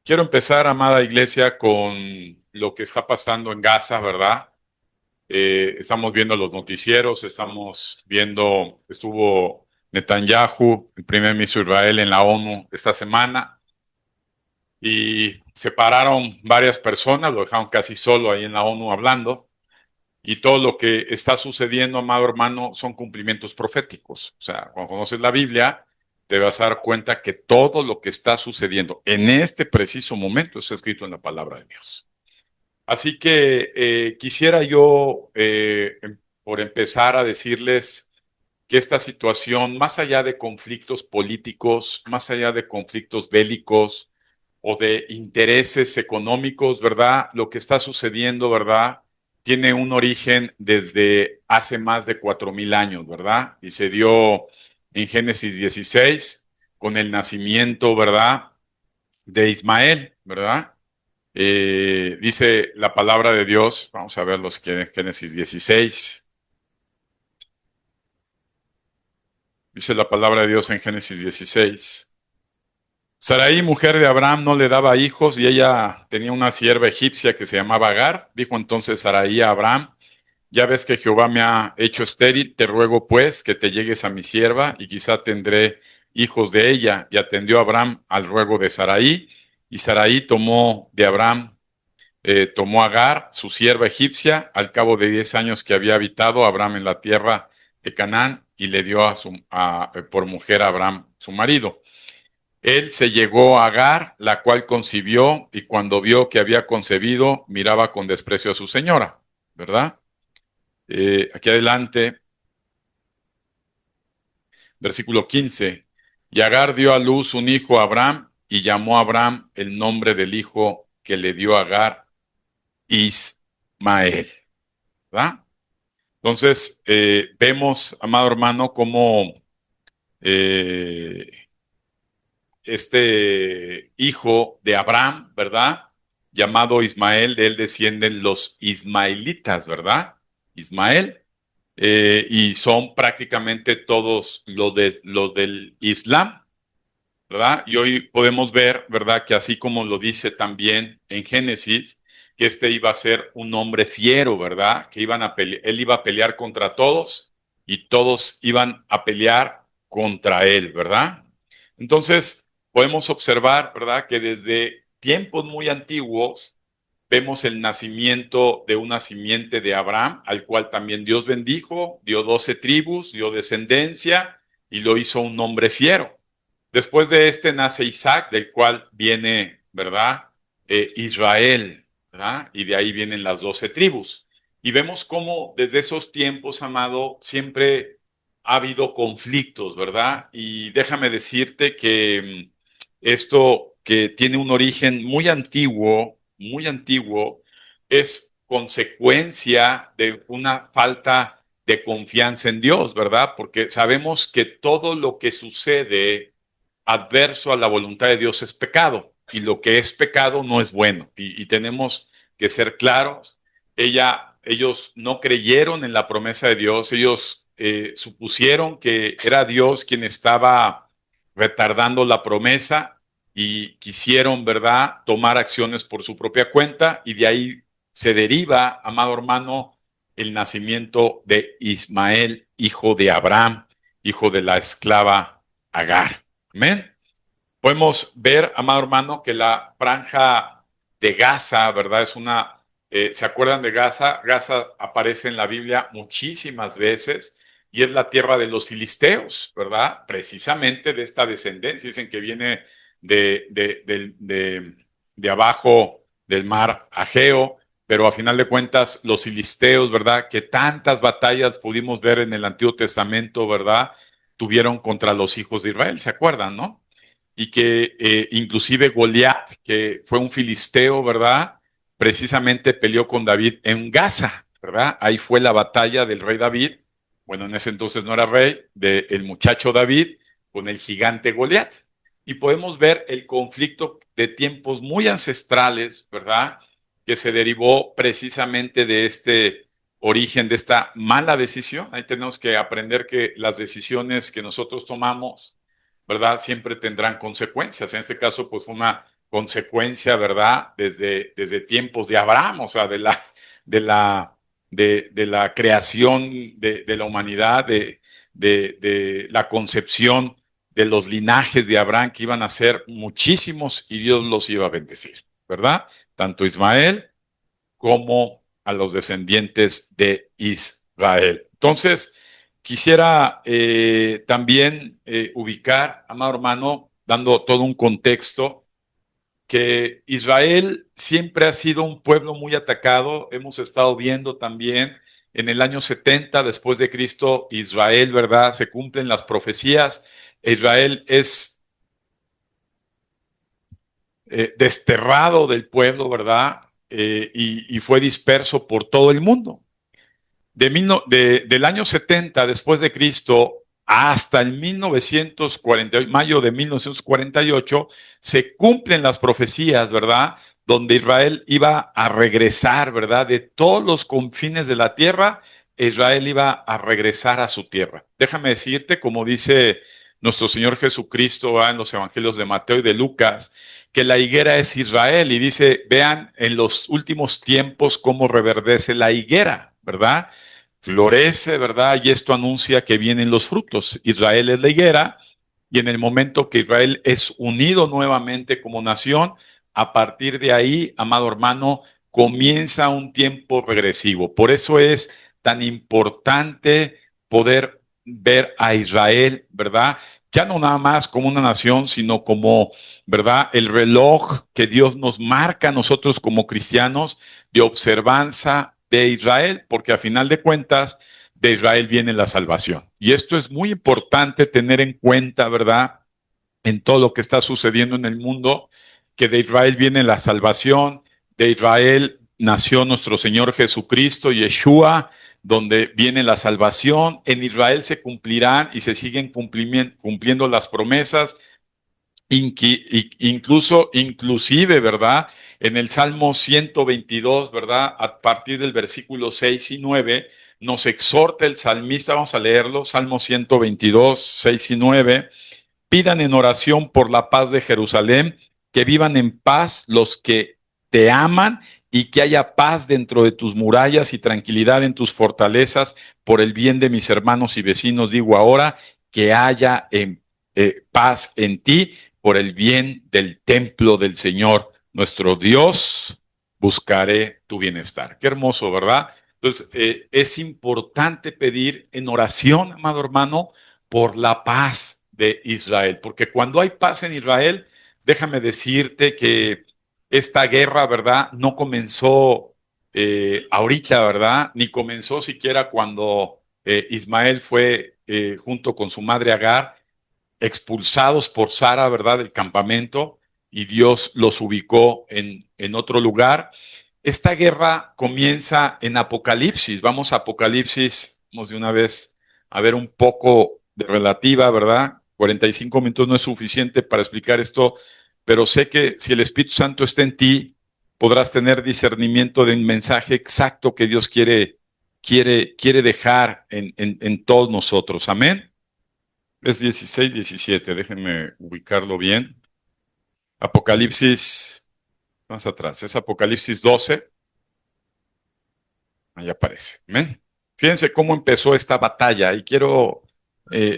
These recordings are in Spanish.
Quiero empezar, amada iglesia, con lo que está pasando en Gaza, ¿verdad? Estamos viendo los noticieros, estamos viendo, estuvo Netanyahu, el primer ministro de Israel, en la ONU esta semana y separaron varias personas, lo dejaron casi solo ahí en la ONU hablando. Y todo lo que está sucediendo, amado hermano, son cumplimientos proféticos. O sea, cuando conoces la Biblia, te vas a dar cuenta que todo lo que está sucediendo en este preciso momento está escrito en la palabra de Dios. Así que quisiera yo, por empezar a decirles que esta situación, más allá de conflictos políticos, más allá de conflictos bélicos o de intereses económicos, ¿verdad? Lo que está sucediendo, ¿verdad? Tiene un origen desde hace más de 4000 años, ¿verdad? Y se dio en Génesis 16 con el nacimiento, ¿verdad? De Ismael, ¿verdad? Dice la palabra de Dios, vamos a ver los que Génesis 16. Dice la palabra de Dios en Génesis 16. Sarai, mujer de Abraham, no le daba hijos y ella tenía una sierva egipcia que se llamaba Agar. Dijo entonces Sarai a Abraham: ya ves que Jehová me ha hecho estéril, te ruego pues que te llegues a mi sierva y quizá tendré hijos de ella. Y atendió Abraham al ruego de Sarai, y Sarai tomó de Abraham, tomó a Agar, su sierva egipcia, al cabo de 10 años que había habitado Abraham en la tierra de Canaán, y le dio por mujer a Abraham, su marido. Él se llegó a Agar, la cual concibió, y cuando vio que había concebido, miraba con desprecio a su señora, ¿verdad? Aquí adelante, versículo 15. Y Agar dio a luz un hijo a Abraham, y llamó a Abraham el nombre del hijo que le dio a Agar, Ismael, ¿verdad? Entonces, vemos, amado hermano, cómo eh, este hijo de Abraham, ¿verdad? Llamado Ismael, de él descienden los ismaelitas, ¿verdad? Ismael, y son prácticamente todos los del Islam, ¿verdad? Y hoy podemos ver, ¿verdad? Que así como lo dice también en Génesis, que este iba a ser un hombre fiero, ¿verdad? Que él iba a pelear contra todos y todos iban a pelear contra él, ¿verdad? Entonces, podemos observar, ¿verdad? Que desde tiempos muy antiguos vemos el nacimiento de una simiente de Abraham, al cual también Dios bendijo, dio 12 tribus, dio descendencia y lo hizo un hombre fiero. Después de este nace Isaac, del cual viene, ¿verdad? Israel, ¿verdad? Y de ahí vienen las 12 tribus. Y vemos cómo desde esos tiempos, amado, siempre ha habido conflictos, ¿verdad? Y déjame decirte que esto que tiene un origen muy antiguo, es consecuencia de una falta de confianza en Dios, ¿verdad? Porque sabemos que todo lo que sucede adverso a la voluntad de Dios es pecado, y lo que es pecado no es bueno, y tenemos que ser claros. Ellos no creyeron en la promesa de Dios, ellos supusieron que era Dios quien estaba retardando la promesa y quisieron, ¿verdad?, tomar acciones por su propia cuenta, y de ahí se deriva, amado hermano, el nacimiento de Ismael, hijo de Abraham, hijo de la esclava Agar. Amén. Podemos ver, amado hermano, que la franja de Gaza, ¿verdad? ¿Se acuerdan de Gaza? Gaza aparece en la Biblia muchísimas veces y es la tierra de los filisteos, ¿verdad? Precisamente de esta descendencia. Dicen que viene de abajo del mar Ageo, pero a final de cuentas los filisteos, ¿verdad? Que tantas batallas pudimos ver en el Antiguo Testamento, ¿verdad? Tuvieron contra los hijos de Israel, ¿se acuerdan, no? Y que inclusive Goliat, que fue un filisteo, ¿verdad? Precisamente peleó con David en Gaza, ¿verdad? Ahí fue la batalla del rey David, bueno, en ese entonces no era rey, del muchacho David con el gigante Goliat. Y podemos ver el conflicto de tiempos muy ancestrales, ¿verdad? Que se derivó precisamente de este origen, de esta mala decisión. Ahí tenemos que aprender que las decisiones que nosotros tomamos, ¿verdad? Siempre tendrán consecuencias. En este caso, pues fue una consecuencia, ¿verdad? Desde tiempos de Abraham, o sea, de la creación de la humanidad, de la concepción de los linajes de Abraham, que iban a ser muchísimos y Dios los iba a bendecir, ¿verdad? Tanto Ismael como a los descendientes de Israel. Entonces, quisiera también ubicar, amado hermano, dando todo un contexto, que Israel siempre ha sido un pueblo muy atacado. Hemos estado viendo también en el año 70 después de Cristo, Israel, ¿verdad? Se cumplen las profecías. Israel es desterrado del pueblo, ¿verdad? Y fue disperso por todo el mundo. Del año 70 después de Cristo hasta el 1948, mayo de 1948, se cumplen las profecías, ¿verdad? Donde Israel iba a regresar, ¿verdad? De todos los confines de la tierra, Israel iba a regresar a su tierra. Déjame decirte, como dice nuestro Señor Jesucristo, ¿verdad? En los evangelios de Mateo y de Lucas, que la higuera es Israel, y dice, vean en los últimos tiempos cómo reverdece la higuera, ¿verdad? Florece, ¿verdad? Y esto anuncia que vienen los frutos. Israel es la higuera, y en el momento que Israel es unido nuevamente como nación, a partir de ahí, amado hermano, comienza un tiempo regresivo. Por eso es tan importante poder ver a Israel, ¿verdad? Ya no nada más como una nación, sino como, ¿verdad? El reloj que Dios nos marca a nosotros como cristianos de observanza de Israel, porque a final de cuentas, de Israel viene la salvación. Y esto es muy importante tener en cuenta, ¿verdad? En todo lo que está sucediendo en el mundo, que de Israel viene la salvación, de Israel nació nuestro Señor Jesucristo, Yeshua, donde viene la salvación. En Israel se cumplirán y se siguen cumpliendo las promesas, inclusive, ¿verdad? En el Salmo 122, ¿verdad? A partir del versículo 6 y 9, nos exhorta el salmista, vamos a leerlo, Salmo 122, 6 y 9. Pidan en oración por la paz de Jerusalén, que vivan en paz los que te aman y que haya paz dentro de tus murallas y tranquilidad en tus fortalezas, por el bien de mis hermanos y vecinos, digo ahora, que haya paz en ti, por el bien del templo del Señor, nuestro Dios, buscaré tu bienestar. Qué hermoso, ¿verdad? Entonces, es importante pedir en oración, amado hermano, por la paz de Israel, porque cuando hay paz en Israel, déjame decirte que esta guerra, ¿verdad? No comenzó ahorita, ¿verdad? Ni comenzó siquiera cuando Ismael fue junto con su madre Agar expulsados por Sara, ¿verdad? Del campamento, y Dios los ubicó en otro lugar. Esta guerra comienza en Apocalipsis. Vamos a Apocalipsis, vamos de una vez a ver un poco de relativa, ¿verdad? 45 minutos no es suficiente para explicar esto, pero sé que si el Espíritu Santo está en ti, podrás tener discernimiento de un mensaje exacto que Dios quiere dejar en todos nosotros. Amén. Es 16, 17, déjenme ubicarlo bien. Apocalipsis, más atrás, es Apocalipsis 12. Ahí aparece. ¿Ven? Fíjense cómo empezó esta batalla y quiero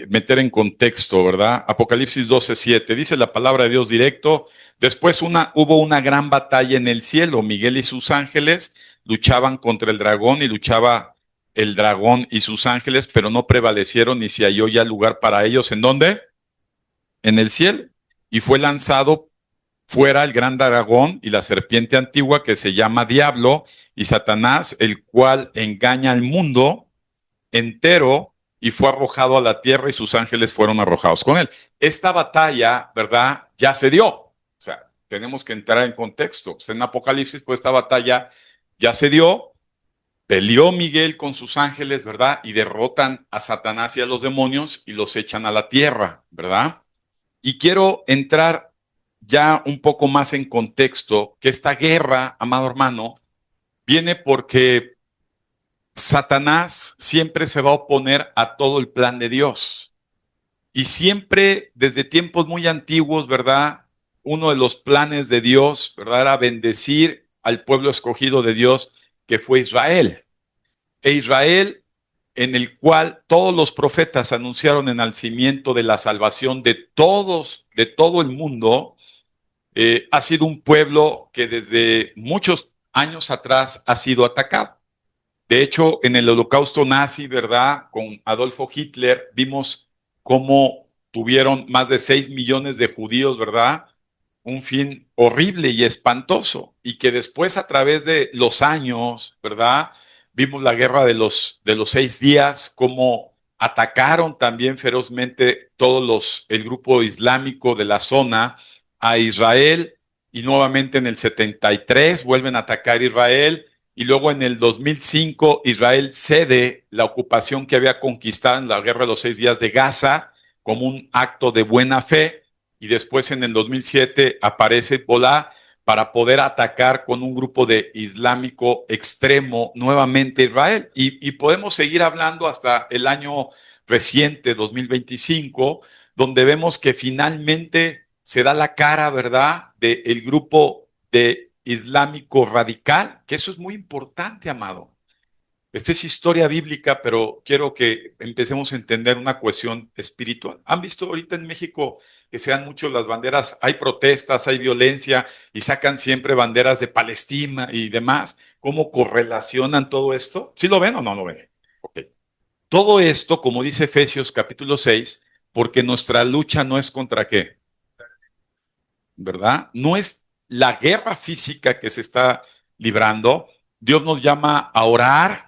meter en contexto, ¿verdad? Apocalipsis 12:7 dice la palabra de Dios directo. Después hubo una gran batalla en el cielo. Miguel y sus ángeles luchaban contra el dragón y luchaba el dragón y sus ángeles, pero no prevalecieron ni se halló ya lugar para ellos. ¿En dónde? En el cielo. Y fue lanzado fuera el gran dragón y la serpiente antigua que se llama Diablo y Satanás, el cual engaña al mundo entero, y fue arrojado a la tierra y sus ángeles fueron arrojados con él. Esta batalla, ¿verdad? Ya se dio. O sea, tenemos que entrar en contexto. En Apocalipsis, pues esta batalla ya se dio. Peleó Miguel con sus ángeles, ¿verdad? Y derrotan a Satanás y a los demonios y los echan a la tierra, ¿verdad? Y quiero entrar ya un poco más en contexto, que esta guerra, amado hermano, viene porque Satanás siempre se va a oponer a todo el plan de Dios. Y siempre, desde tiempos muy antiguos, ¿verdad? uno de los planes de Dios, ¿verdad? Era bendecir al pueblo escogido de Dios, que fue Israel. E Israel, en el cual todos los profetas anunciaron el nacimiento de la salvación de todos, de todo el mundo, ha sido un pueblo que desde muchos años atrás ha sido atacado. De hecho, en el holocausto nazi, ¿verdad? Con Adolfo Hitler, vimos cómo tuvieron más de 6 millones de judíos, ¿verdad? Un fin horrible y espantoso. Y que después, a través de los años, ¿verdad? Vimos la guerra de los 6 días, cómo atacaron también ferozmente el grupo islámico de la zona a Israel. Y nuevamente en el 73 vuelven a atacar a Israel. Y luego en el 2005 Israel cede la ocupación que había conquistado en la guerra de los 6 días de Gaza como un acto de buena fe. Y después en el 2007 aparece Hezbolá para poder atacar con un grupo de islámico extremo nuevamente Israel. Y podemos seguir hablando hasta el año reciente, 2025, donde vemos que finalmente se da la cara, ¿verdad?, del grupo de islámico radical, que eso es muy importante, amado. Esta es historia bíblica, pero quiero que empecemos a entender una cuestión espiritual. ¿Han visto ahorita en México que se dan mucho las banderas? Hay protestas, hay violencia y sacan siempre banderas de Palestina y demás. ¿Cómo correlacionan todo esto? ¿Sí lo ven o no lo ven? Ok. Todo esto, como dice Efesios capítulo 6, porque nuestra lucha no es contra qué, ¿verdad? No es la guerra física que se está librando. Dios nos llama a orar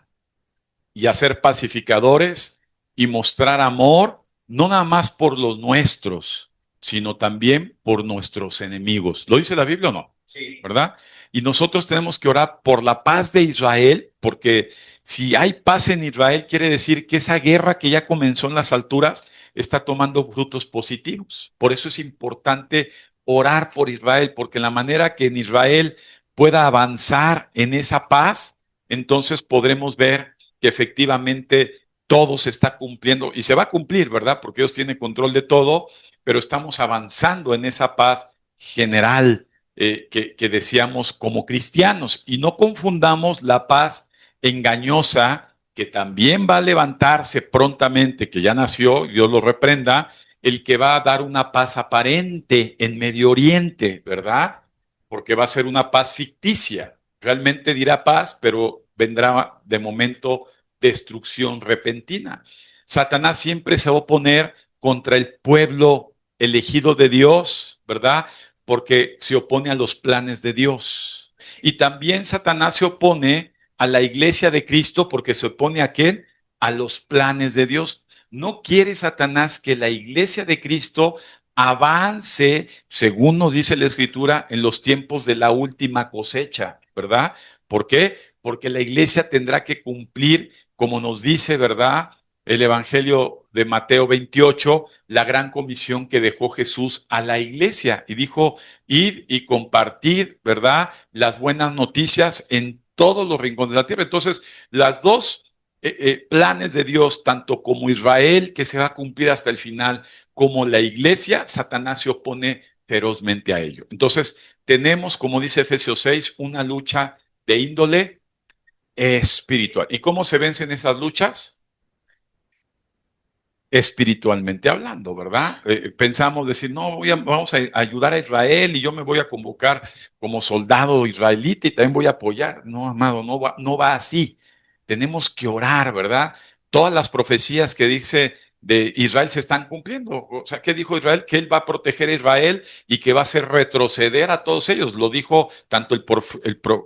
y a ser pacificadores y mostrar amor, no nada más por los nuestros, sino también por nuestros enemigos. ¿Lo dice la Biblia o no? Sí. ¿Verdad? Y nosotros tenemos que orar por la paz de Israel, porque si hay paz en Israel, quiere decir que esa guerra que ya comenzó en las alturas está tomando frutos positivos. Por eso es importante orar por Israel, porque la manera que en Israel pueda avanzar en esa paz, entonces podremos ver que efectivamente todo se está cumpliendo y se va a cumplir, ¿verdad? Porque Dios tiene control de todo, pero estamos avanzando en esa paz general que deseamos como cristianos. Y no confundamos la paz engañosa, que también va a levantarse prontamente, que ya nació, Dios lo reprenda, el que va a dar una paz aparente en Medio Oriente, ¿verdad? Porque va a ser una paz ficticia. Realmente dirá paz, pero vendrá de momento destrucción repentina. Satanás siempre se va a oponer contra el pueblo elegido de Dios, ¿verdad? Porque se opone a los planes de Dios. Y también Satanás se opone a la iglesia de Cristo porque se opone a ¿quién? A los planes de Dios. No quiere Satanás que la iglesia de Cristo avance, según nos dice la Escritura, en los tiempos de la última cosecha, ¿verdad? ¿Por qué? Porque la iglesia tendrá que cumplir, como nos dice, ¿verdad? El Evangelio de Mateo 28, la gran comisión que dejó Jesús a la iglesia. Y dijo, id y compartid, ¿verdad? Las buenas noticias en todos los rincones de la tierra. Entonces, las dos planes de Dios, tanto como Israel, que se va a cumplir hasta el final, como la iglesia, Satanás se opone ferozmente a ello. Entonces, tenemos, como dice Efesios 6, una lucha de índole espiritual. ¿Y cómo se vencen esas luchas? Espiritualmente hablando, ¿verdad? Pensamos decir, no, vamos a ayudar a Israel y yo me voy a convocar como soldado israelita y también voy a apoyar. No, amado, no va así. Tenemos que orar, ¿verdad? Todas las profecías que dice de Israel se están cumpliendo. O sea, ¿qué dijo Israel? Que él va a proteger a Israel y que va a hacer retroceder a todos ellos. Lo dijo tanto el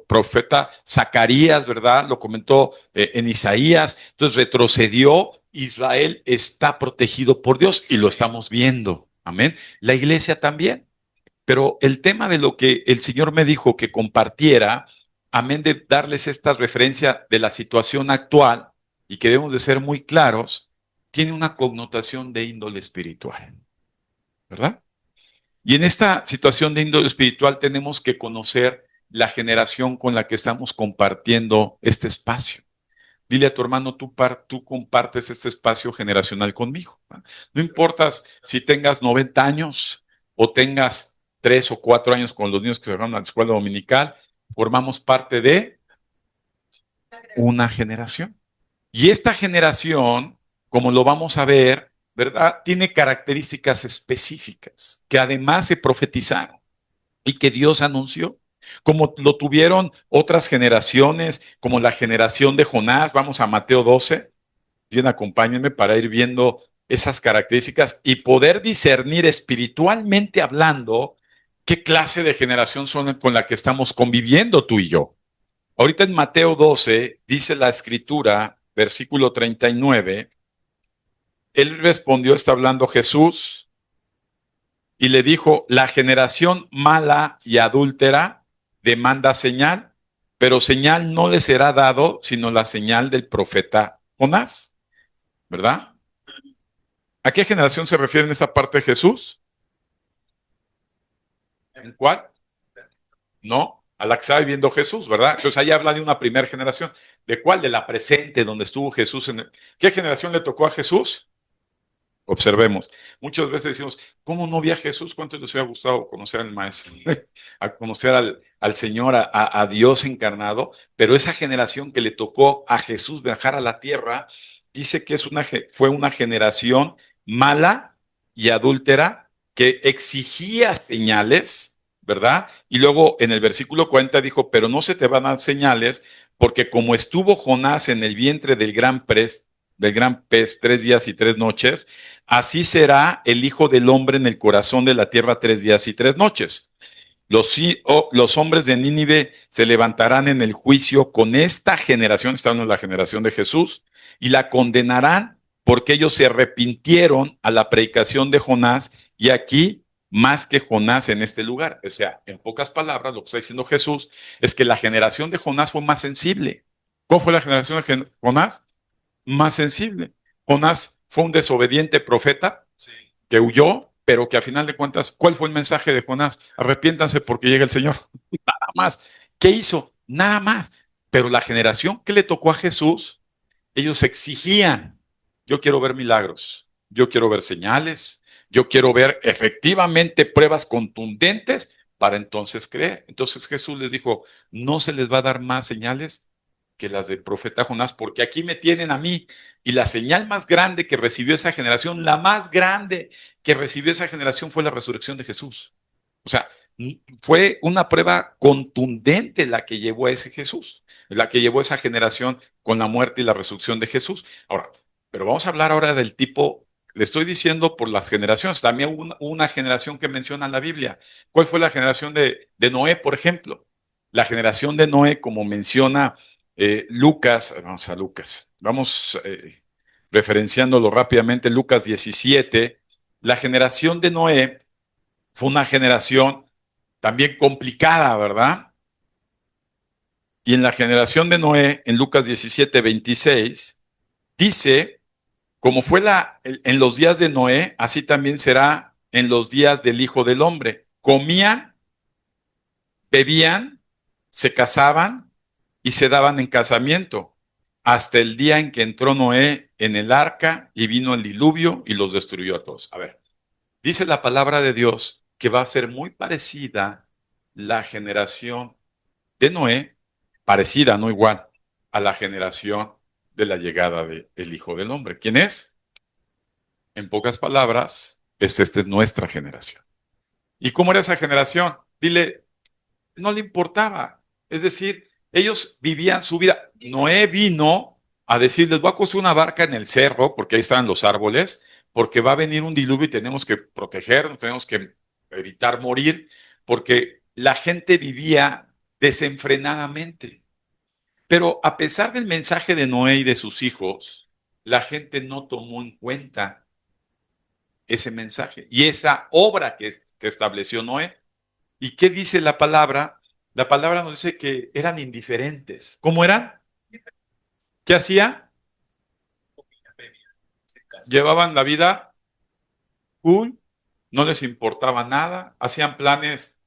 profeta Zacarías, ¿verdad? Lo comentó en Isaías. Entonces retrocedió. Israel está protegido por Dios y lo estamos viendo. Amén. La iglesia también. Pero el tema de lo que el Señor me dijo que compartiera, amén, de darles esta referencia de la situación actual y que debemos de ser muy claros, tiene una connotación de índole espiritual, ¿verdad? Y en esta situación de índole espiritual tenemos que conocer la generación con la que estamos compartiendo este espacio. Dile a tu hermano, tú compartes este espacio generacional conmigo. ¿No? No importa si tengas 90 años o tengas 3 o 4 años con los niños que se van a la escuela dominical, formamos parte de una generación. Y esta generación, como lo vamos a ver, ¿verdad? Tiene características específicas que además se profetizaron y que Dios anunció, como lo tuvieron otras generaciones, como la generación de Jonás. Vamos a Mateo 12, bien, acompáñenme para ir viendo esas características y poder discernir espiritualmente hablando qué clase de generación son con la que estamos conviviendo tú y yo. Ahorita en Mateo 12 dice la escritura, versículo 39, él respondió, está hablando Jesús, y le dijo, la generación mala y adúltera demanda señal, pero señal no le será dado, sino la señal del profeta Jonás, ¿verdad? ¿A qué generación se refiere en esta parte de Jesús? ¿En cuál? No, a la que estaba viviendo Jesús, ¿verdad? Entonces ahí habla de una primera generación. ¿De cuál? De la presente, donde estuvo Jesús. ¿Qué generación le tocó a Jesús? Observemos. Muchas veces decimos, ¿cómo no vi a Jesús? ¿Cuánto les hubiera gustado conocer al Maestro? A conocer al Señor, a Dios encarnado. Pero esa generación que le tocó a Jesús viajar a la tierra, dice que fue una generación mala y adúltera que exigía señales, ¿verdad? Y luego en el versículo 40 dijo, pero no se te van a dar señales, porque como estuvo Jonás en el vientre del gran pez 3 días y 3 noches, así será el Hijo del Hombre en el corazón de la tierra 3 días y 3 noches. Los hombres de Nínive se levantarán en el juicio con esta generación, esta no es la generación de Jesús, y la condenarán porque ellos se arrepintieron a la predicación de Jonás, y aquí más que Jonás en este lugar. O sea, en pocas palabras, lo que está diciendo Jesús es que la generación de Jonás fue más sensible. ¿Cómo fue la generación de Jonás? Más sensible. Jonás fue un desobediente profeta que huyó, pero que a final de cuentas, ¿cuál fue el mensaje de Jonás? Arrepiéntanse porque llega el Señor. Nada más. ¿Qué hizo? Nada más. Pero la generación que le tocó a Jesús, ellos exigían, yo quiero ver milagros, yo quiero ver señales, yo quiero ver efectivamente pruebas contundentes para entonces creer. Entonces Jesús les dijo, no se les va a dar más señales que las del profeta Jonás, porque aquí me tienen a mí. Y la señal más grande que recibió esa generación, la más grande que recibió esa generación fue la resurrección de Jesús. O sea, fue una prueba contundente la que llevó a ese Jesús, la que llevó a esa generación con la muerte y la resurrección de Jesús. Ahora, pero vamos a hablar ahora del tipo, le estoy diciendo por las generaciones, también hubo una generación que menciona la Biblia. ¿Cuál fue la generación de Noé, por ejemplo? La generación de Noé, como menciona Lucas, vamos a Lucas, vamos referenciándolo rápidamente, Lucas 17, la generación de Noé fue una generación también complicada, ¿verdad? Y en la generación de Noé, en Lucas 17, 26, dice, como fue en los días de Noé, así también será en los días del Hijo del Hombre. Comían, bebían, se casaban y se daban en casamiento, hasta el día en que entró Noé en el arca y vino el diluvio y los destruyó a todos. A ver, dice la palabra de Dios que va a ser muy parecida la generación de Noé, parecida, no igual, a la generación de la llegada del Hijo del Hombre. ¿Quién es? En pocas palabras, esta es nuestra generación. ¿Y cómo era esa generación? Dile, no le importaba. Es decir, ellos vivían su vida. Noé vino a decir, les voy a construir una barca en el cerro, porque ahí estaban los árboles, porque va a venir un diluvio y tenemos que protegernos, tenemos que evitar morir, porque la gente vivía desenfrenadamente. Pero a pesar del mensaje de Noé y de sus hijos, la gente no tomó en cuenta ese mensaje y esa obra que estableció Noé. ¿Y qué dice la palabra? La palabra nos dice que eran indiferentes. ¿Cómo eran? ¿Qué hacían? Llevaban la vida cool, no les importaba nada, hacían planes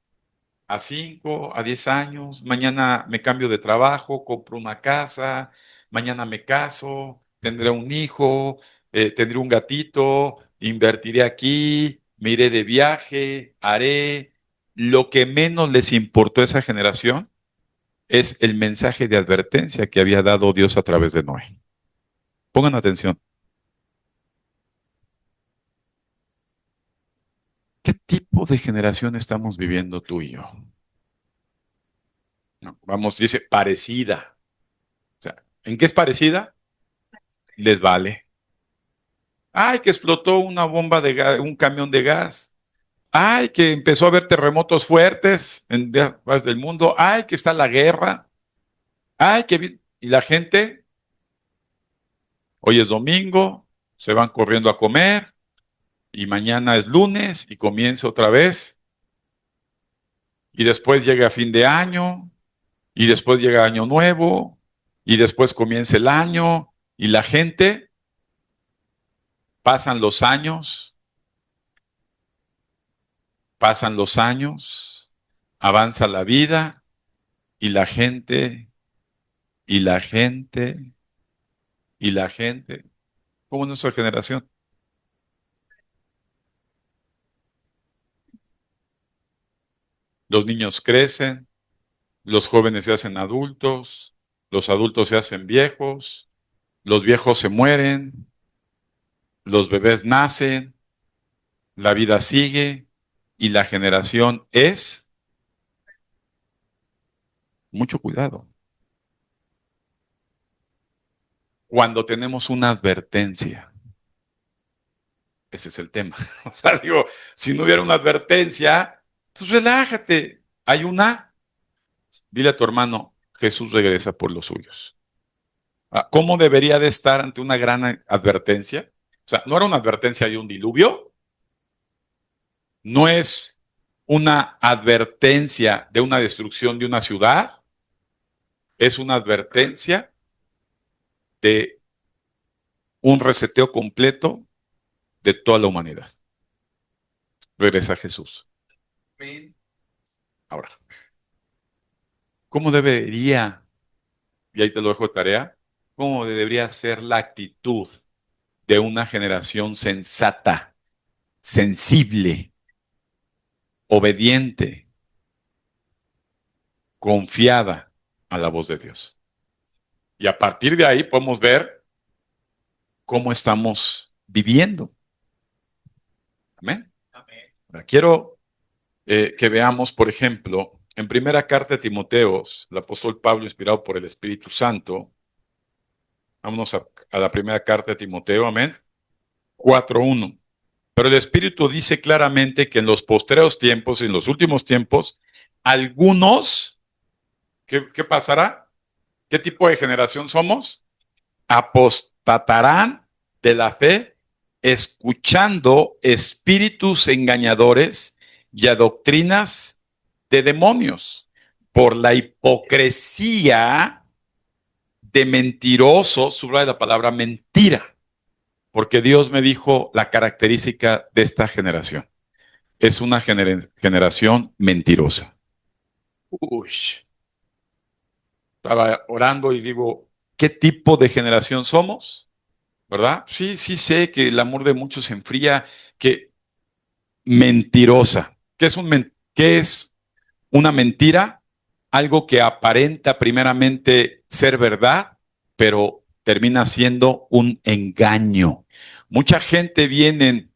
a 5, a 10 años, mañana me cambio de trabajo, compro una casa, mañana me caso, tendré un hijo, tendré un gatito, invertiré aquí, me iré de viaje, haré. lo que menos les importó a esa generación es el mensaje de advertencia que había dado Dios a través de Noé. Pongan atención. ¿Qué tipo de generación estamos viviendo tú y yo? No, vamos, dice parecida. O sea, ¿en qué es parecida? Les vale. Ay, que explotó una bomba de gas, un camión de gas. Ay, que empezó a haber terremotos fuertes en partes del mundo. Ay, que está la guerra. Ay, y la gente, hoy es domingo, se van corriendo a comer y mañana es lunes y comienza otra vez. Y después llega fin de año y después llega año nuevo y después comienza el año y la gente, pasan los años, pasan los años, avanza la vida y la gente, y la gente, y la gente, como nuestra generación. Los niños crecen, los jóvenes se hacen adultos, los adultos se hacen viejos, los viejos se mueren, los bebés nacen, la vida sigue y la generación es, mucho cuidado, cuando tenemos una advertencia. Ese es el tema. O sea, digo, si no hubiera una advertencia, pues relájate. Hay una, dile a tu hermano, Jesús regresa por los suyos. ¿Cómo debería de estar ante una gran advertencia? O sea, no era una advertencia de un diluvio, no es una advertencia de una destrucción de una ciudad, es una advertencia de un reseteo completo de toda la humanidad. Regresa Jesús. Ahora, ¿cómo debería, y ahí te lo dejo de tarea, cómo debería ser la actitud de una generación sensata, sensible, obediente, confiada a la voz de Dios? Y a partir de ahí podemos ver cómo estamos viviendo. Amén. Ahora, quiero que veamos, por ejemplo, en primera carta de Timoteo, el apóstol Pablo, inspirado por el Espíritu Santo, vámonos a la primera carta de Timoteo, amén, 4:1. Pero el Espíritu dice claramente que en los postreros tiempos, en los últimos tiempos, algunos, ¿qué pasará? ¿Qué tipo de generación somos? Apostatarán de la fe, escuchando espíritus engañadores y a doctrinas de demonios, por la hipocresía de mentirosos, subraya la palabra mentira, porque Dios me dijo la característica de esta generación. Es una generación mentirosa. Uy, estaba orando y digo, ¿qué tipo de generación somos? ¿Verdad? Sí, sí sé que el amor de muchos se enfría, que mentirosa. ¿Qué es una mentira? Algo que aparenta primeramente ser verdad, pero termina siendo un engaño. Mucha gente viene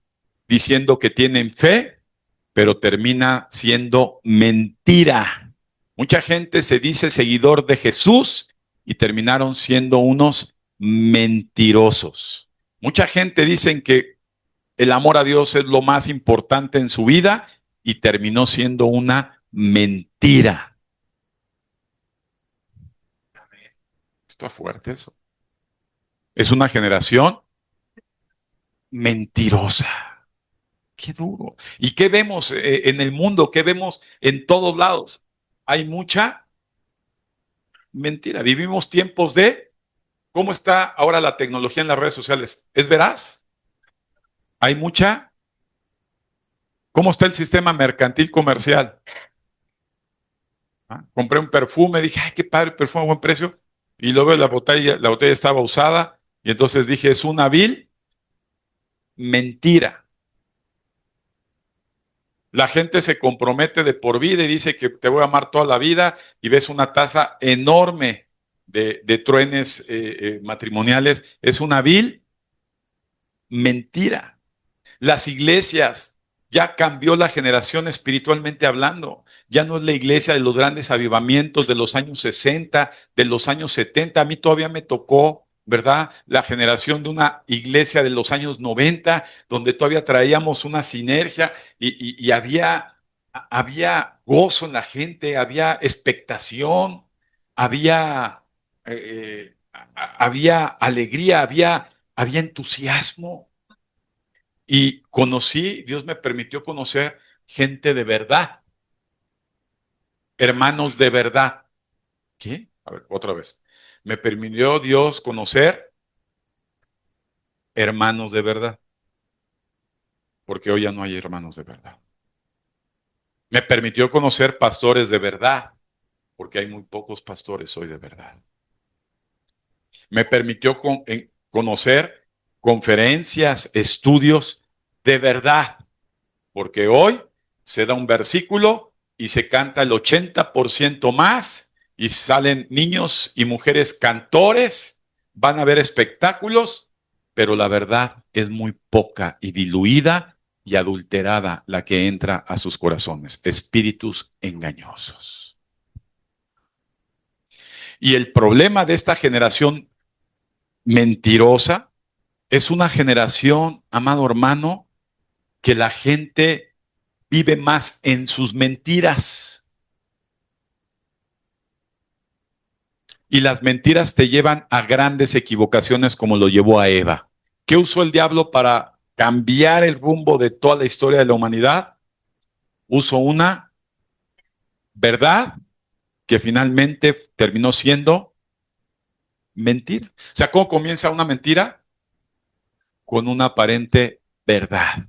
diciendo que tienen fe, pero termina siendo mentira. Mucha gente se dice seguidor de Jesús y terminaron siendo unos mentirosos. Mucha gente dice que el amor a Dios es lo más importante en su vida y terminó siendo una mentira. Está fuerte eso. Es una generación mentirosa. Qué duro. ¿Y qué vemos en el mundo? ¿Qué vemos en todos lados? Hay mucha mentira. Vivimos tiempos de cómo está ahora la tecnología en las redes sociales. ¿Es veraz? Hay mucha. ¿Cómo está el sistema mercantil comercial? Compré un perfume, dije, ay, qué padre, perfume a buen precio. Y luego la botella estaba usada. Y entonces dije, es una vil mentira. La gente se compromete de por vida y dice que te voy a amar toda la vida y ves una tasa enorme de truenes matrimoniales. Es una vil mentira. Las iglesias, ya cambió la generación espiritualmente hablando. Ya no es la iglesia de los grandes avivamientos de los años 60, de los años 70. A mí todavía me tocó, ¿verdad? La generación de una iglesia de los años 90, donde todavía traíamos una sinergia y había gozo en la gente, había expectación, había, había alegría, había entusiasmo. Y conocí, Dios me permitió conocer gente de verdad, hermanos de verdad. ¿Qué? A ver, otra vez. Me permitió Dios conocer hermanos de verdad, porque hoy ya no hay hermanos de verdad. Me permitió conocer pastores de verdad, porque hay muy pocos pastores hoy de verdad. Me permitió conocer conferencias, estudios de verdad, porque hoy se da un versículo y se canta el 80% más y salen niños y mujeres cantores, van a ver espectáculos, pero la verdad es muy poca y diluida y adulterada la que entra a sus corazones, espíritus engañosos. Y el problema de esta generación mentirosa es una generación, amado hermano, que la gente vive más en sus mentiras. Y las mentiras te llevan a grandes equivocaciones como lo llevó a Eva. ¿Qué usó el diablo para cambiar el rumbo de toda la historia de la humanidad? Usó una verdad que finalmente terminó siendo mentira. O sea, ¿cómo comienza una mentira? Con una aparente verdad.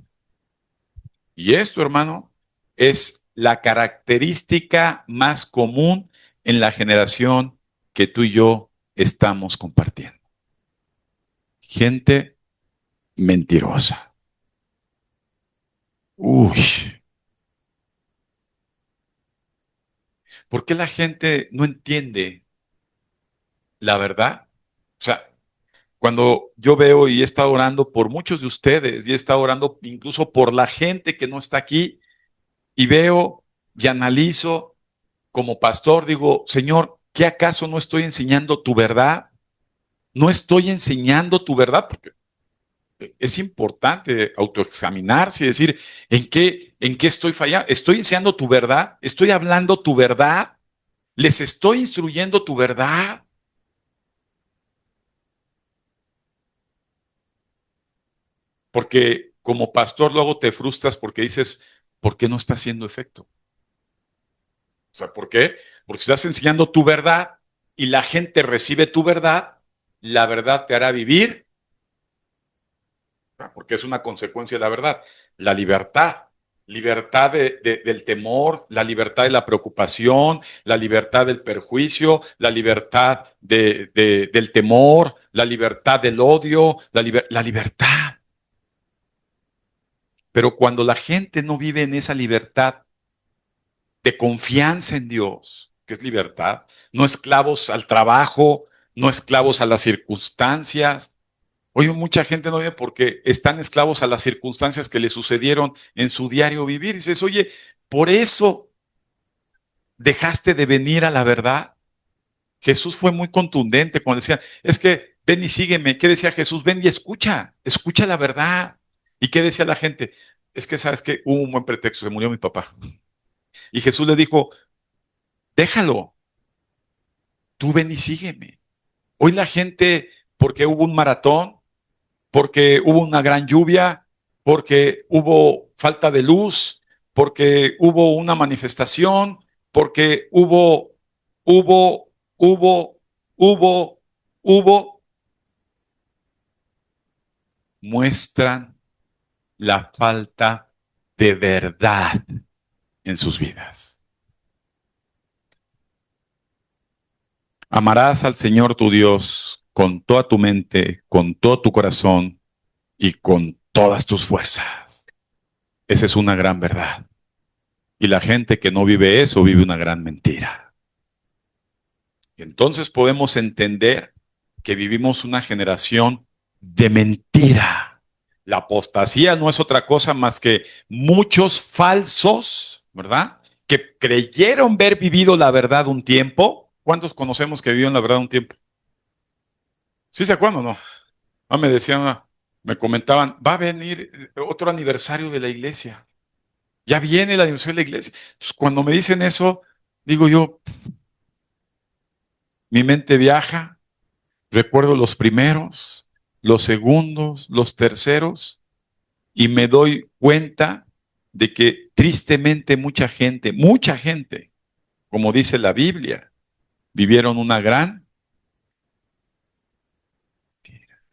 Y esto, hermano, es la característica más común en la generación que tú y yo estamos compartiendo. Gente mentirosa. Uy, ¿por qué la gente no entiende la verdad? O sea, cuando yo veo y he estado orando por muchos de ustedes y he estado orando incluso por la gente que no está aquí y veo y analizo como pastor, digo, Señor, ¿qué acaso no estoy enseñando tu verdad? No estoy enseñando tu verdad porque es importante autoexaminarse y decir, en qué estoy fallando? ¿Estoy enseñando tu verdad? ¿Estoy hablando tu verdad? ¿Les estoy instruyendo tu verdad? Porque como pastor luego te frustras porque dices, ¿por qué no está haciendo efecto? O sea, ¿por qué? Porque estás enseñando tu verdad y la gente recibe tu verdad, la verdad te hará vivir, porque es una consecuencia de la verdad, la libertad. Libertad del temor, la libertad de la preocupación, la libertad del perjuicio, la libertad del temor, la libertad del odio, la libertad. Pero cuando la gente no vive en esa libertad de confianza en Dios, que es libertad, no esclavos al trabajo, no esclavos a las circunstancias. Hoy mucha gente no vive porque están esclavos a las circunstancias que le sucedieron en su diario vivir. Dices, oye, por eso dejaste de venir a la verdad. Jesús fue muy contundente cuando decía, es que ven y sígueme. ¿Qué decía Jesús? Ven y escucha, escucha la verdad. ¿Y qué decía la gente? Es que sabes que hubo un buen pretexto, se murió mi papá. Y Jesús le dijo, déjalo, tú ven y sígueme. Hoy la gente, porque hubo un maratón, porque hubo una gran lluvia, porque hubo falta de luz, porque hubo una manifestación, porque hubo, hubo, muestran la falta de verdad en sus vidas. Amarás al Señor tu Dios con toda tu mente, con todo tu corazón y con todas tus fuerzas. Esa es una gran verdad. Y la gente que no vive eso vive una gran mentira. Entonces podemos entender que vivimos una generación de mentira. La apostasía no es otra cosa más que muchos falsos, ¿verdad? Que creyeron haber vivido la verdad un tiempo. ¿Cuántos conocemos que vivieron la verdad un tiempo? ¿Sí se acuerdan o no? Ah, me decían, me comentaban, va a venir otro aniversario de la iglesia. Ya viene el aniversario de la iglesia. Entonces, cuando me dicen eso, digo yo, mi mente viaja, recuerdo los primeros, los segundos, los terceros, y me doy cuenta de que tristemente mucha gente, como dice la Biblia, vivieron una gran mentira.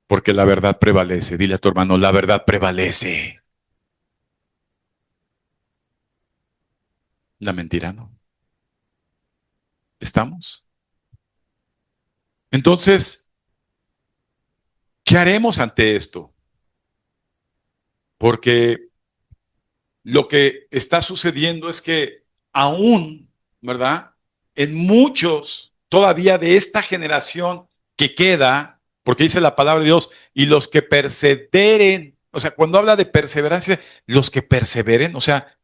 Porque la verdad prevalece. Dile a tu hermano, la verdad prevalece. La mentira no. ¿Estamos? Entonces, ¿qué haremos ante esto? Porque lo que está sucediendo es que aún, ¿verdad? En muchos todavía de esta generación que queda, porque dice la palabra de Dios, y los que perseveren, o sea, cuando habla de perseverancia, los que perseveren, o sea,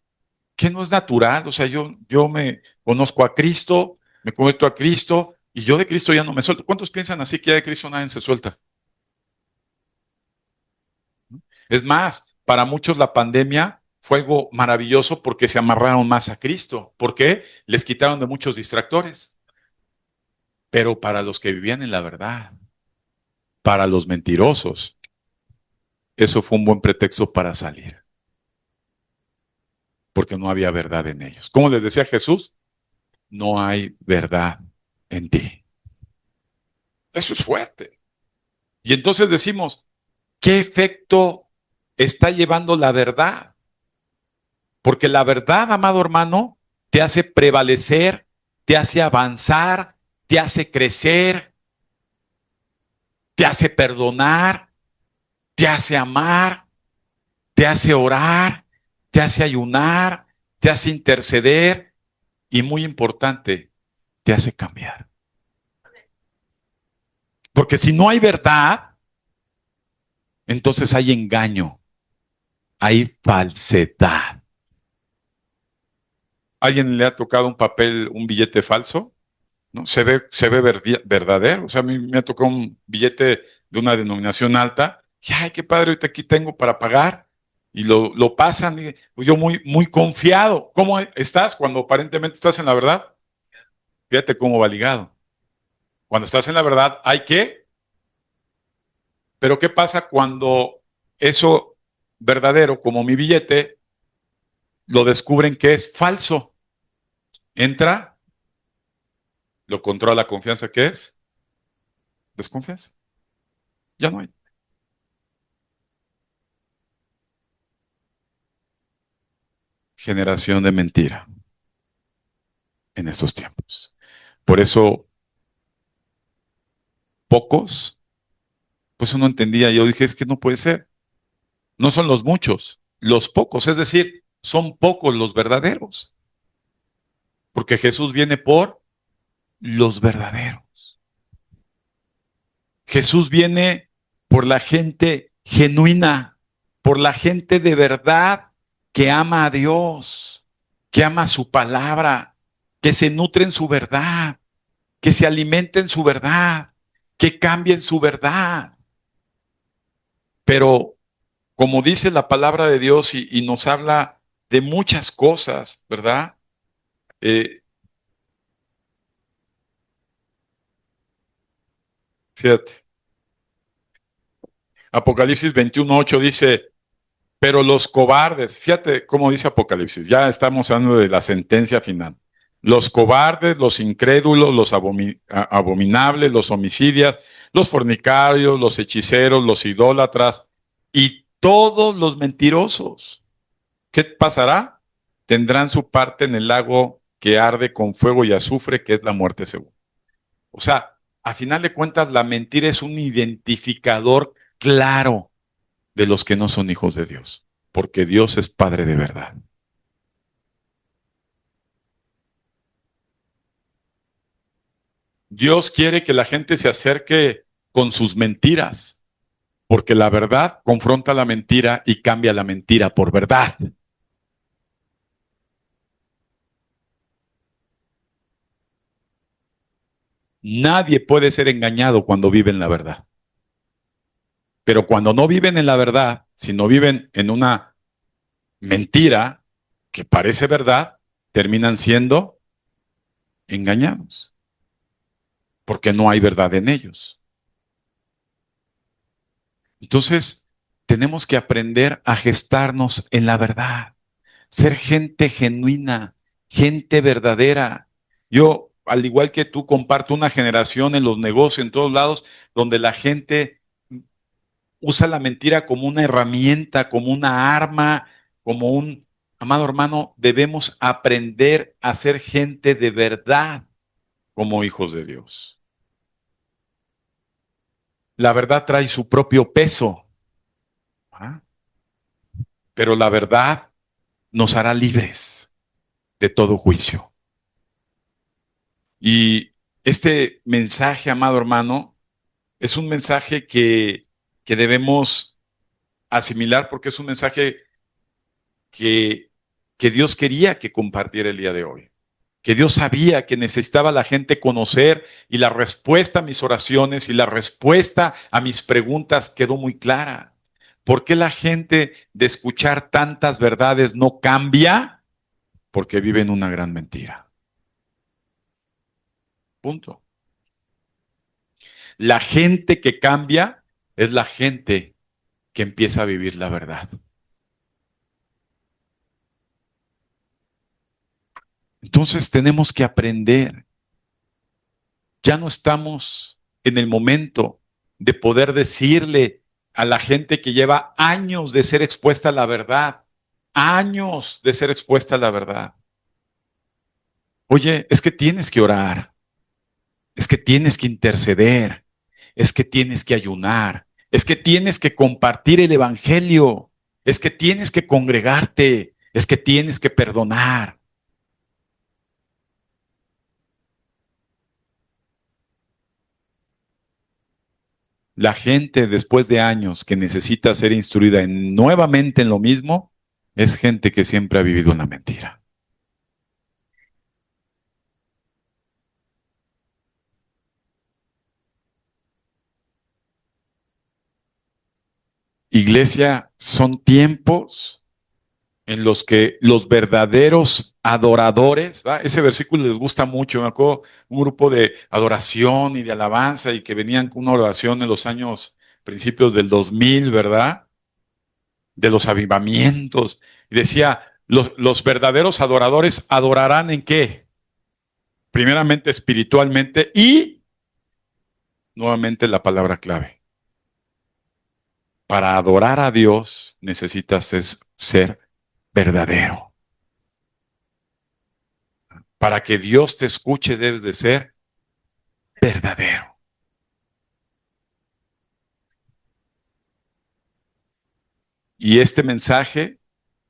que no es natural, o sea, yo me conozco a Cristo, me conecto a Cristo, y yo de Cristo ya no me suelto. ¿Cuántos piensan así que ya de Cristo nadie se suelta? Es más, para muchos la pandemia fue algo maravilloso porque se amarraron más a Cristo. ¿Por qué? Les quitaron de muchos distractores. Pero para los que vivían en la verdad, para los mentirosos, eso fue un buen pretexto para salir, porque no había verdad en ellos. Como les decía Jesús, no hay verdad en ti. Eso es fuerte. Y entonces decimos, ¿qué efecto está llevando la verdad? Porque la verdad, amado hermano, te hace prevalecer, te hace avanzar, te hace crecer, te hace perdonar, te hace amar, te hace orar, te hace ayunar, te hace interceder y muy importante, te hace cambiar. Porque si no hay verdad, entonces hay engaño, hay falsedad. ¿Alguien le ha tocado un papel, un billete falso? ¿No? Se ve verdadero. O sea, a mí me ha tocado un billete de una denominación alta. Y, ay, qué padre, ahorita aquí tengo para pagar. Y lo pasan. Y yo muy confiado. ¿Cómo estás cuando aparentemente estás en la verdad? Fíjate cómo va ligado. Cuando estás en la verdad, hay que. Pero ¿qué pasa cuando eso verdadero, como mi billete, lo descubren que es falso? Entra, lo controla la confianza que es desconfianza. Ya no hay. Generación de mentira en estos tiempos. Por eso, pocos, pues uno entendía, yo dije, es que no puede ser. No son los muchos, los pocos, es decir, son pocos los verdaderos. Porque Jesús viene por los verdaderos. Jesús viene por la gente genuina, por la gente de verdad que ama a Dios, que ama su palabra, que se nutre en su verdad, que se alimenta en su verdad, que cambie en su verdad. Pero como dice la palabra de Dios y nos habla de muchas cosas, ¿verdad? Eh, Fíjate, Apocalipsis 21:8 dice, pero los cobardes, fíjate cómo dice Apocalipsis, ya estamos hablando de la sentencia final. Los cobardes, los incrédulos, los abominables, los homicidas, los fornicarios, los hechiceros, los idólatras y todos los mentirosos. ¿Qué pasará? Tendrán su parte en el lago que arde con fuego y azufre, que es la muerte segura. O sea, a final de cuentas, la mentira es un identificador claro de los que no son hijos de Dios. porque Dios es Padre de verdad. Dios quiere que la gente se acerque con sus mentiras, porque la verdad confronta la mentira y cambia la mentira por verdad. Nadie puede ser engañado cuando vive en la verdad. Pero cuando no viven en la verdad, sino viven en una mentira que parece verdad, terminan siendo engañados, porque no hay verdad en ellos. Entonces, tenemos que aprender a gestarnos en la verdad, ser gente genuina, gente verdadera. Yo, al igual que tú, comparto una generación en los negocios, en todos lados, donde la gente usa la mentira como una herramienta, como una arma, como un... Amado hermano, debemos aprender a ser gente de verdad como hijos de Dios. La verdad trae su propio peso, ¿ah? Pero la verdad nos hará libres de todo juicio. Y este mensaje, amado hermano, es un mensaje que debemos asimilar porque es un mensaje que, que Dios quería que compartiera el día de hoy. Que Dios sabía que necesitaba la gente conocer y la respuesta a mis oraciones y la respuesta a mis preguntas quedó muy clara. ¿Por qué la gente de escuchar tantas verdades no cambia? Porque vive en una gran mentira. Punto. La gente que cambia es la gente que empieza a vivir la verdad. Entonces tenemos que aprender. Ya no estamos en el momento de poder decirle a la gente que lleva años de ser expuesta a la verdad, años de ser expuesta a la verdad. Oye, es que tienes que orar, es que tienes que interceder, es que tienes que ayunar, es que tienes que compartir el evangelio, es que tienes que congregarte, es que tienes que perdonar. La gente después de años que necesita ser instruida nuevamente en lo mismo, es gente que siempre ha vivido en la mentira. Iglesia, son tiempos en los que los verdaderos adoradores, ¿va? Ese versículo les gusta mucho, me acuerdo un grupo de adoración y de alabanza y que venían con una oración en los años principios del 2000, ¿verdad? De los avivamientos. Y decía, los verdaderos adoradores adorarán ¿en qué? Primeramente espiritualmente y nuevamente la palabra clave. Para adorar a Dios necesitas ser verdadero. Para que Dios te escuche debes de ser verdadero. Y este mensaje,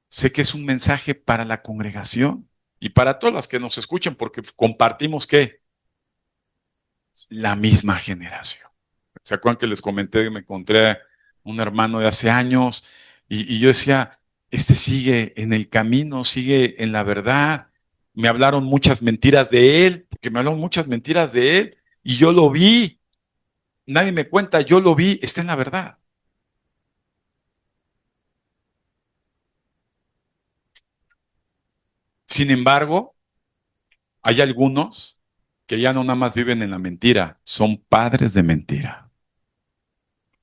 sé que es un mensaje para la congregación y para todas las que nos escuchen, porque compartimos ¿qué? La misma generación. ¿Se acuerdan que les comenté que me encontré un hermano de hace años y yo decía, este sigue en el camino, sigue en la verdad? Me hablaron muchas mentiras de él, porque me hablaron muchas mentiras de él y yo lo vi. Nadie me cuenta, yo lo vi, está en la verdad. Sin embargo, hay algunos que ya no nada más viven en la mentira, son padres de mentira.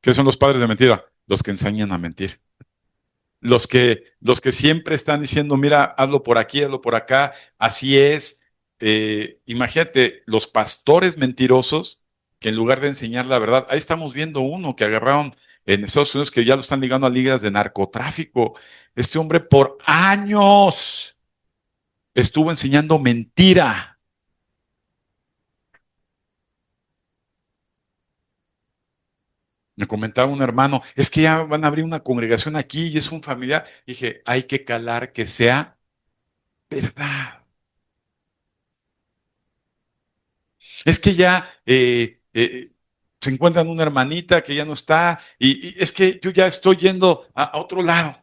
¿Qué son los padres de mentira? Los que enseñan a mentir. Los que siempre están diciendo, mira, hazlo por aquí, hazlo por acá, así es. Imagínate, los pastores mentirosos que en lugar de enseñar la verdad, ahí estamos viendo uno que agarraron en Estados Unidos que ya lo están ligando a ligas de narcotráfico. Este hombre por años estuvo enseñando mentira. Me comentaba un hermano, es que ya van a abrir una congregación aquí y es un familiar. Dije, hay que calar que sea verdad. Es que ya se encuentran una hermanita que ya no está y es que yo ya estoy yendo a otro lado.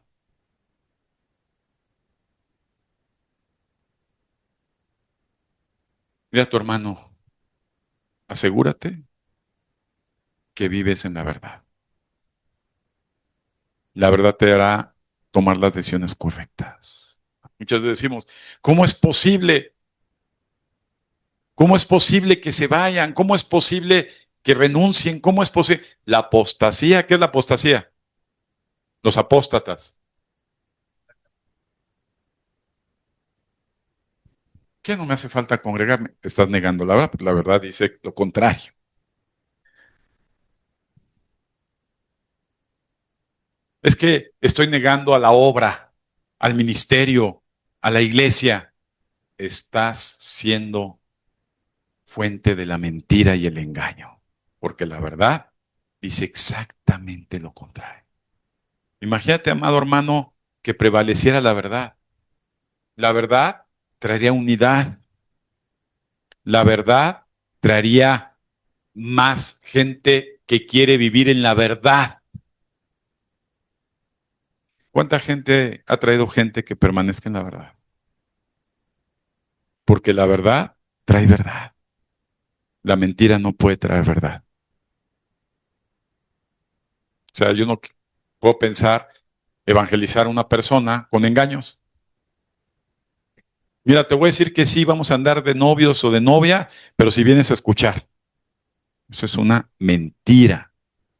Mira a tu hermano, asegúrate que vives en la verdad. La verdad te hará tomar las decisiones correctas. Muchas veces decimos, ¿cómo es posible? ¿Cómo es posible que se vayan? ¿Cómo es posible que renuncien? ¿Cómo es posible? La apostasía, ¿qué es la apostasía? Los apóstatas. ¿Qué no me hace falta congregarme? Te estás negando la verdad, pero la verdad dice lo contrario. Es que estoy negando a la obra, al ministerio, a la iglesia. Estás siendo fuente de la mentira y el engaño, porque la verdad dice exactamente lo contrario. Imagínate, amado hermano, que prevaleciera la verdad. La verdad traería unidad. La verdad traería más gente que quiere vivir en la verdad. ¿Cuánta gente ha traído gente que permanezca en la verdad? Porque la verdad trae verdad. La mentira no puede traer verdad. O sea, yo no puedo pensar evangelizar a una persona con engaños. Mira, te voy a decir que sí, vamos a andar de novios o de novia, pero si vienes a escuchar, eso es una mentira.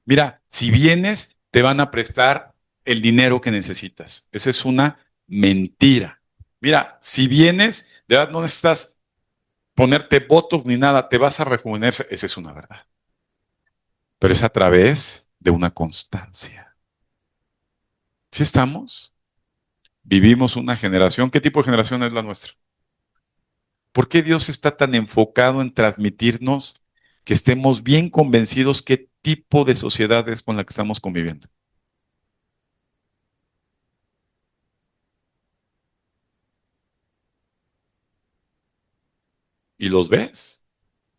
Mira, si vienes, te van a prestar el dinero que necesitas. Esa es una mentira. Mira, si vienes, de verdad no necesitas ponerte votos ni nada, te vas a rejuvenecer. Esa es una verdad. Pero es a través de una constancia. ¿Sí estamos? Vivimos una generación. ¿Qué tipo de generación es la nuestra? ¿Por qué Dios está tan enfocado en transmitirnos que estemos bien convencidos qué tipo de sociedad es con la que estamos conviviendo? Y los ves.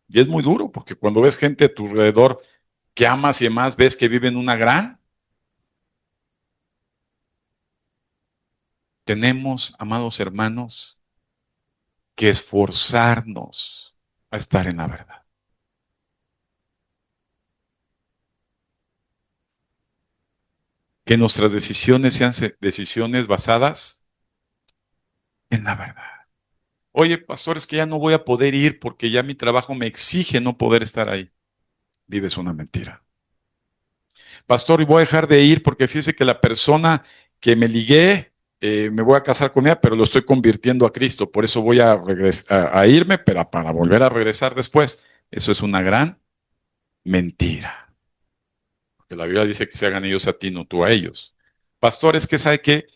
Y es muy duro, porque cuando ves gente a tu alrededor que amas y demás, ves que viven una gran. Tenemos, amados hermanos, que esforzarnos a estar en la verdad. Que nuestras decisiones sean decisiones basadas en la verdad. Oye, pastor, es que ya no voy a poder ir porque ya mi trabajo me exige no poder estar ahí. Vives una mentira. Pastor, y voy a dejar de ir porque fíjese que la persona que me ligué, me voy a casar con ella, pero lo estoy convirtiendo a Cristo. Por eso voy a irme, pero para volver a regresar después. Eso es una gran mentira. Porque la Biblia dice que se hagan ellos a ti, no tú a ellos. Pastor, es que sabe que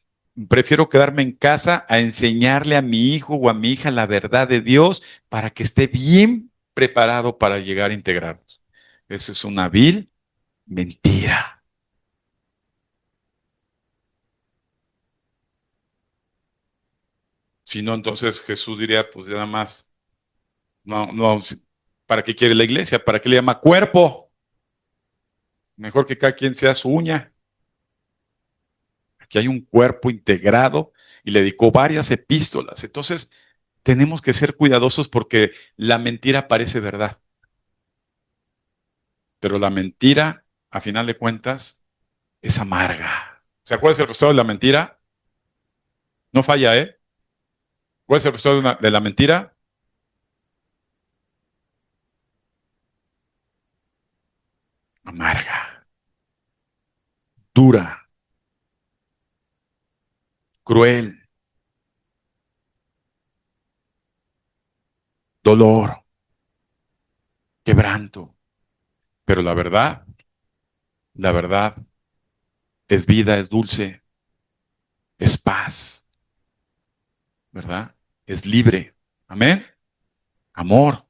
prefiero quedarme en casa a enseñarle a mi hijo o a mi hija la verdad de Dios para que esté bien preparado para llegar a integrarnos. Eso es una vil mentira. Si no, entonces Jesús diría, pues nada más, no, no, ¿para qué quiere la iglesia? ¿Para qué le llama cuerpo? Mejor que cada quien sea su uña. Aquí hay un cuerpo integrado y le dedicó varias epístolas. Entonces, tenemos que ser cuidadosos porque la mentira parece verdad, pero la mentira, a final de cuentas, es amarga. ¿Se acuerdan el resultado de la mentira? No falla, ¿eh? ¿Cuál es el resultado de la mentira? Amarga, dura, cruel, dolor, quebranto. Pero la verdad es vida, es dulce, es paz, ¿verdad? Es libre. Amén. Amor.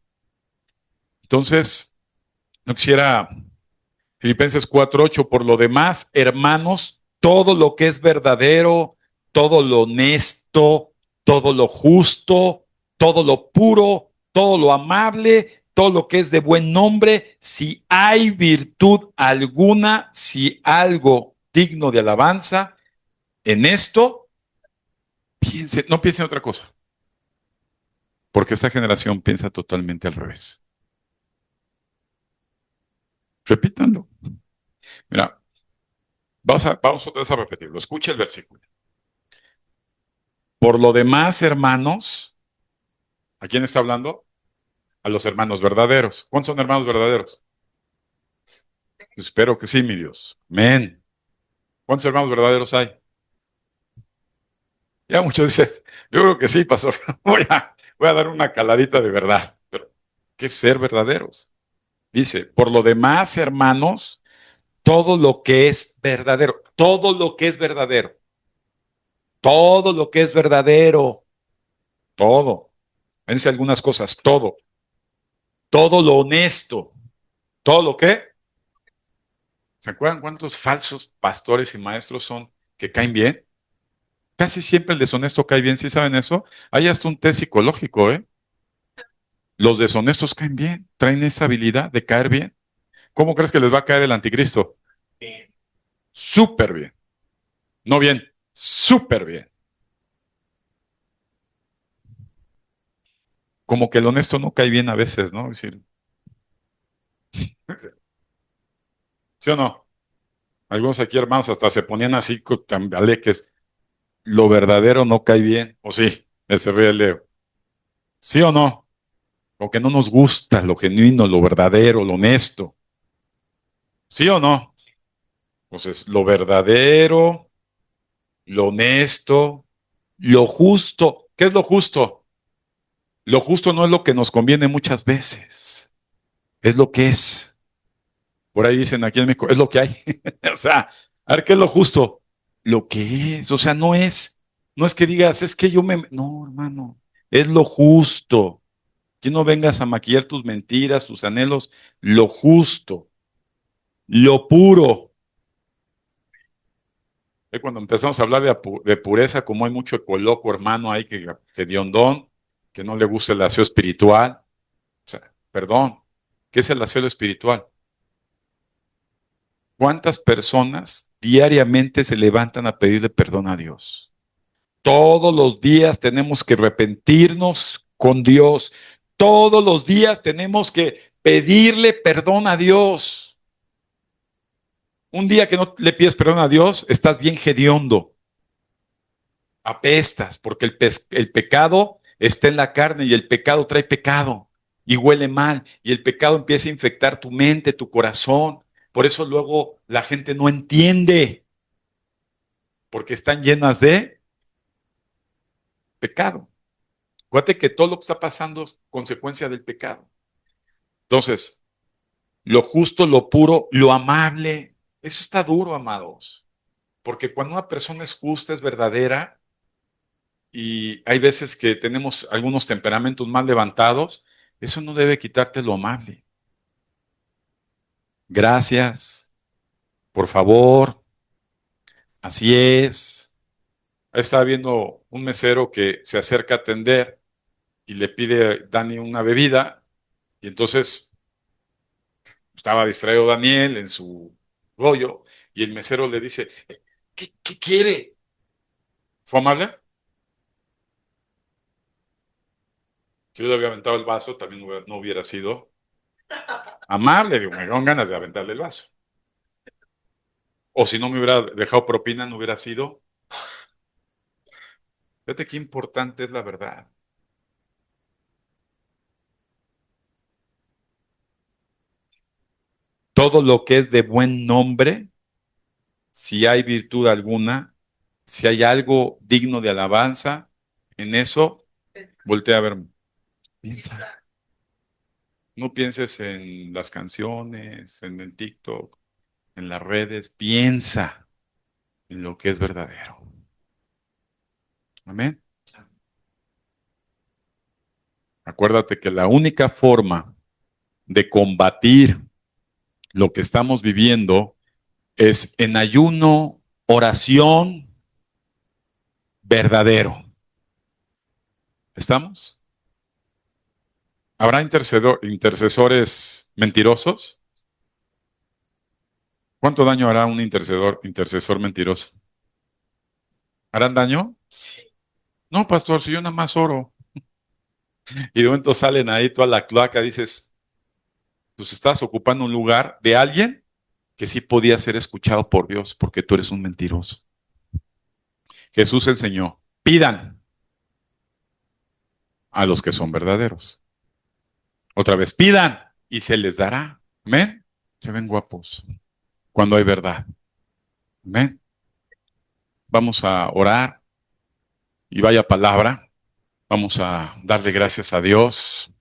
Entonces, no quisiera Filipenses 4:8, por lo demás, hermanos, todo lo que es verdadero, todo lo honesto, todo lo justo, todo lo puro, todo lo amable, todo lo que es de buen nombre, si hay virtud alguna, si algo digno de alabanza, en esto piense, no piense en otra cosa, porque esta generación piensa totalmente al revés. Repítanlo. Mira, vamos otra vez a repetirlo. Escucha el versículo. Por lo demás, hermanos, ¿a quién está hablando? A los hermanos verdaderos. ¿Cuántos son hermanos verdaderos? Espero que sí, mi Dios. Amén. ¿Cuántos hermanos verdaderos hay? Ya muchos dicen, yo creo que sí, pastor. Voy a dar una caladita de verdad. Pero, ¿qué es ser verdaderos? Dice, por lo demás, hermanos, todo lo que es verdadero, todo lo que es verdadero, todo lo que es verdadero, todo. Fíjense algunas cosas, todo lo honesto, todo lo que. ¿Se acuerdan cuántos falsos pastores y maestros son que caen bien? Casi siempre el deshonesto cae bien, ¿sí saben eso? Hay hasta un test psicológico, ¿eh? Los deshonestos caen bien, traen esa habilidad de caer bien. ¿Cómo crees que les va a caer el anticristo? Súper bien. No bien, súper bien. Como que el honesto no cae bien a veces, ¿no? Es decir, ¿sí o no? Algunos aquí hermanos hasta se ponían así tan aleques. Lo verdadero no cae bien, ¿o sí? Ese ríe el Leo. ¿Sí o no? Lo que no nos gusta, lo genuino, lo verdadero, lo honesto. ¿Sí o no? Entonces, lo verdadero, lo honesto, lo justo. ¿Qué es lo justo? Lo justo no es lo que nos conviene muchas veces, es lo que es. Por ahí dicen aquí en México, es lo que hay. O sea, a ver, ¿qué es lo justo? Lo que es. O sea, no es que digas, es que yo me. No, hermano, es lo justo. Que no vengas a maquillar tus mentiras, tus anhelos, lo justo, lo puro. Cuando empezamos a hablar de pureza, como hay mucho ecoloco, hermano, ahí que diondón, que no le gusta el aseo espiritual. O sea, perdón, ¿qué es el aseo espiritual? ¿Cuántas personas diariamente se levantan a pedirle perdón a Dios? Todos los días tenemos que arrepentirnos con Dios. Todos los días tenemos que pedirle perdón a Dios. Un día que no le pides perdón a Dios, estás bien hediondo. Apestas, porque el pecado está en la carne y el pecado trae pecado y huele mal y el pecado empieza a infectar tu mente, tu corazón. Por eso luego la gente no entiende, porque están llenas de pecado. Acuérdate que todo lo que está pasando es consecuencia del pecado. Entonces, lo justo, lo puro, lo amable, eso está duro, amados. Porque cuando una persona es justa, es verdadera, y hay veces que tenemos algunos temperamentos más levantados, eso no debe quitarte lo amable. Gracias, por favor, así es. Ahí estaba viendo un mesero que se acerca a atender y le pide a Dani una bebida, y entonces estaba distraído Daniel en su rollo, y el mesero le dice, ¿qué quiere? ¿Fue amable? Si yo le había aventado el vaso, también no hubiera sido amable, digo, me dieron ganas de aventarle el vaso. O si no me hubiera dejado propina, no hubiera sido. Fíjate qué importante es la verdad. Todo lo que es de buen nombre, si hay virtud alguna, si hay algo digno de alabanza, en eso, voltea a verme. Piensa. No pienses en las canciones, en el TikTok, en las redes. Piensa en lo que es verdadero. Amén. Acuérdate que la única forma de combatir lo que estamos viviendo es en ayuno, oración verdadero. ¿Estamos? ¿Habrá intercesores mentirosos? ¿Cuánto daño hará un intercesor mentiroso? ¿Harán daño? No, pastor, si yo nada más oro. Y de momento salen ahí toda la cloaca, dices, pues estás ocupando un lugar de alguien que sí podía ser escuchado por Dios porque tú eres un mentiroso. Jesús enseñó, pidan a los que son verdaderos. Otra vez, pidan y se les dará. Amén. Se ven guapos cuando hay verdad. Amén. Vamos a orar y vaya palabra. Vamos a darle gracias a Dios.